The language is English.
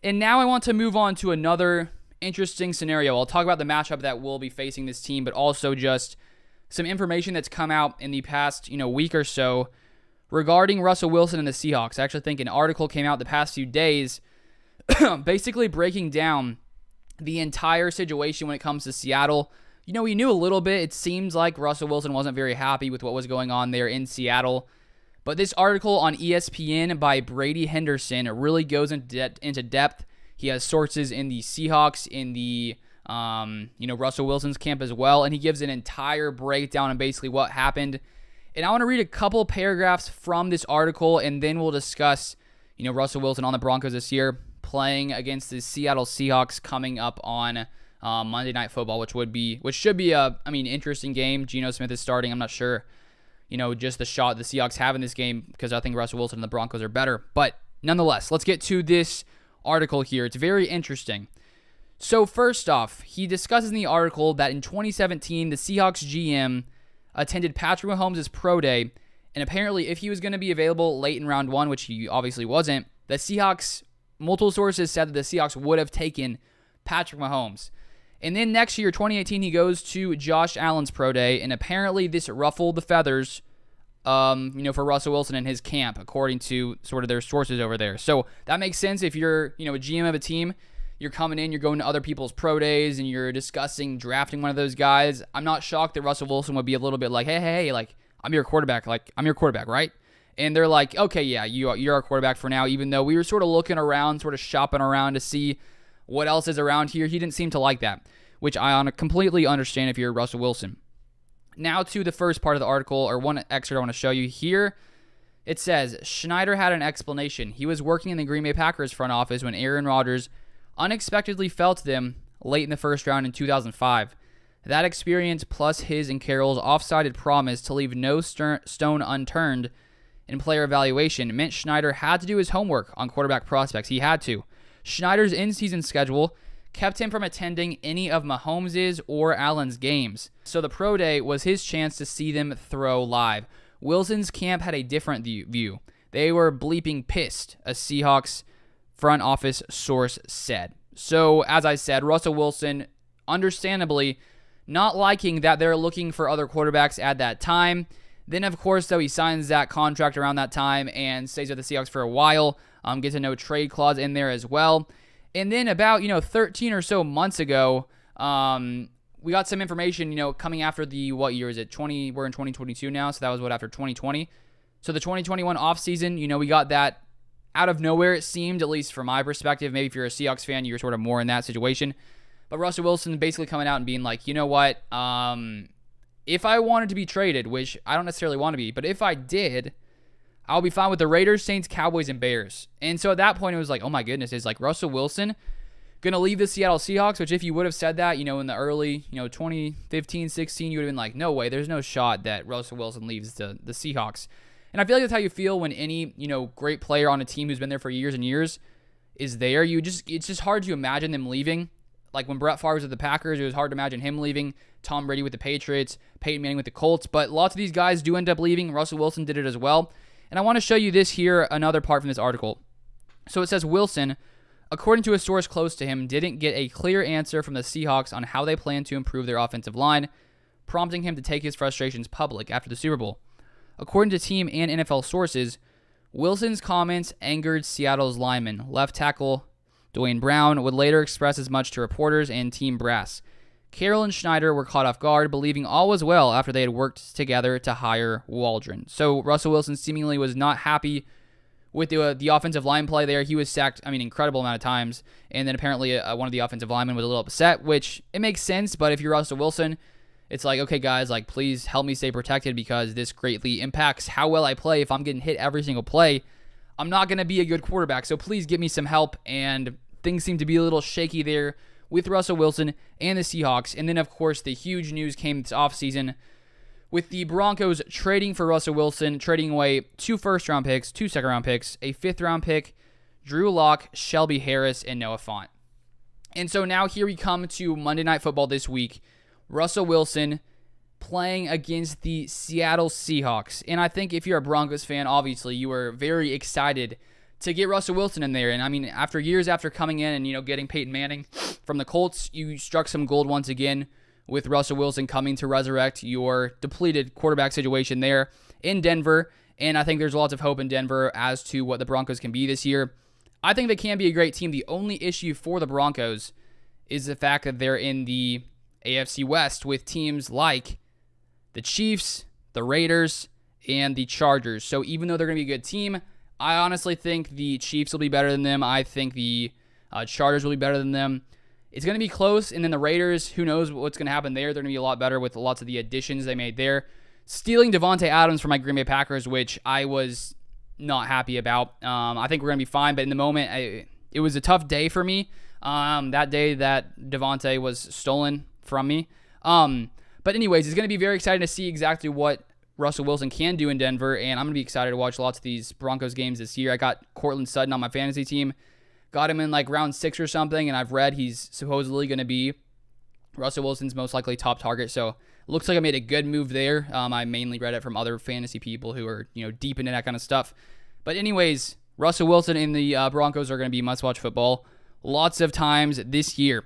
And now I want to move on to another interesting scenario. I'll talk about the matchup that will be facing this team, but also just some information that's come out in the past, week or so regarding Russell Wilson and the Seahawks. I actually think an article came out the past few days basically breaking down the entire situation when it comes to Seattle. We knew a little bit. It seems like Russell Wilson wasn't very happy with what was going on there in Seattle. But this article on ESPN by Brady Henderson really goes into depth. He has sources in the Seahawks, in the Russell Wilson's camp as well, and he gives an entire breakdown on basically what happened. And I want to read a couple paragraphs from this article, and then we'll discuss, Russell Wilson on the Broncos this year, playing against the Seattle Seahawks coming up on Monday Night Football, which should be a interesting game. Geno Smith is starting. I'm not sure, just the shot the Seahawks have in this game because I think Russell Wilson and the Broncos are better. But nonetheless, let's get to this article here. It's very interesting. So first off, he discusses in the article that in 2017, the Seahawks GM attended Patrick Mahomes' pro day, and apparently if he was going to be available late in round one, which he obviously wasn't, the Seahawks, multiple sources said that the Seahawks would have taken Patrick Mahomes. And then next year, 2018, he goes to Josh Allen's pro day, and apparently this ruffled the feathers, for Russell Wilson and his camp, according to sort of their sources over there. So that makes sense. If you're, a GM of a team, you're coming in, you're going to other people's pro days, and you're discussing drafting one of those guys. I'm not shocked that Russell Wilson would be a little bit like, hey, like, I'm your quarterback, right? And they're like, okay, yeah, you're our quarterback for now, even though we were sort of looking around, sort of shopping around to see what else is around here. He didn't seem to like that, which I completely understand if you're Russell Wilson. Now to the first part of the article, or one excerpt I want to show you here. It says, Schneider had an explanation. He was working in the Green Bay Packers front office when Aaron Rodgers unexpectedly fell to them late in the first round in 2005. That experience, plus his and Carroll's offsided promise to leave no stone unturned in player evaluation, meant Schneider had to do his homework on quarterback prospects. He had to. Schneider's in-season schedule kept him from attending any of Mahomes' or Allen's games, so the pro day was his chance to see them throw live. Wilson's camp had a different view. They were bleeping pissed, a Seahawks front office source said. So, as I said, Russell Wilson, understandably, not liking that they're looking for other quarterbacks at that time. Then, of course, though, he signs that contract around that time and stays with the Seahawks for a while, gets a no-trade clause in there as well. And then about, 13 or so months ago, we got some information, coming after the, what year is it? We're in 2022 now, so that was after 2020. So the 2021 offseason, we got that out of nowhere, it seemed, at least from my perspective. Maybe if you're a Seahawks fan, you're sort of more in that situation. But Russell Wilson basically coming out and being like, you know what? If I wanted to be traded, which I don't necessarily want to be, but if I did, I'll be fine with the Raiders, Saints, Cowboys, and Bears. And so at that point, it was like, oh my goodness, is like Russell Wilson going to leave the Seattle Seahawks? Which if you would have said that, in the early, 2015, 16, you would have been like, no way, there's no shot that Russell Wilson leaves the Seahawks. And I feel like that's how you feel when any, great player on a team who's been there for years and years is there. It's just hard to imagine them leaving. Like when Brett Favre was with the Packers, it was hard to imagine him leaving. Tom Brady with the Patriots, Peyton Manning with the Colts. But lots of these guys do end up leaving. Russell Wilson did it as well. And I want to show you this here, another part from this article. So it says Wilson, according to a source close to him, didn't get a clear answer from the Seahawks on how they plan to improve their offensive line, prompting him to take his frustrations public after the Super Bowl. According to team and NFL sources, Wilson's comments angered Seattle's linemen. Left tackle Dwayne Brown would later express as much to reporters and team brass. Carroll and Schneider were caught off guard, believing all was well after they had worked together to hire Waldron. So Russell Wilson seemingly was not happy with the offensive line play there. He was sacked, incredible amount of times. And then apparently one of the offensive linemen was a little upset, which it makes sense. But if you're Russell Wilson, it's like, okay, guys, like, please help me stay protected because this greatly impacts how well I play. If I'm getting hit every single play, I'm not going to be a good quarterback. So please give me some help. And things seem to be a little shaky there with Russell Wilson and the Seahawks. And then, of course, the huge news came this offseason with the Broncos trading for Russell Wilson, trading away 2 first-round picks, 2 second-round picks, a 5th-round pick, Drew Lock, Shelby Harris, and Noah Fant. And so now here we come to Monday Night Football this week. Russell Wilson playing against the Seattle Seahawks. And I think if you're a Broncos fan, obviously you are very excited to get Russell Wilson in there. And I mean, after years after coming in and, getting Peyton Manning from the Colts, you struck some gold once again with Russell Wilson coming to resurrect your depleted quarterback situation there in Denver. And I think there's lots of hope in Denver as to what the Broncos can be this year. I think they can be a great team. The only issue for the Broncos is the fact that they're in the AFC West with teams like the Chiefs, the Raiders, and the Chargers. So even though they're going to be a good team, I honestly think the Chiefs will be better than them. I think the Chargers will be better than them. It's going to be close. And then the Raiders, who knows what's going to happen there. They're going to be a lot better with lots of the additions they made there. Stealing Devontae Adams from my Green Bay Packers, which I was not happy about. I think we're going to be fine, but in the moment, it was a tough day for me. That day that Devontae was stolen from me. But anyways, it's going to be very exciting to see exactly what Russell Wilson can do in Denver, and I'm going to be excited to watch lots of these Broncos games this year. I got Cortland Sutton on my fantasy team. Got him in like round 6 or something, and I've read he's supposedly going to be Russell Wilson's most likely top target, so looks like I made a good move there. I mainly read it from other fantasy people who are, deep into that kind of stuff. But anyways, Russell Wilson and the Broncos are going to be must-watch football lots of times this year.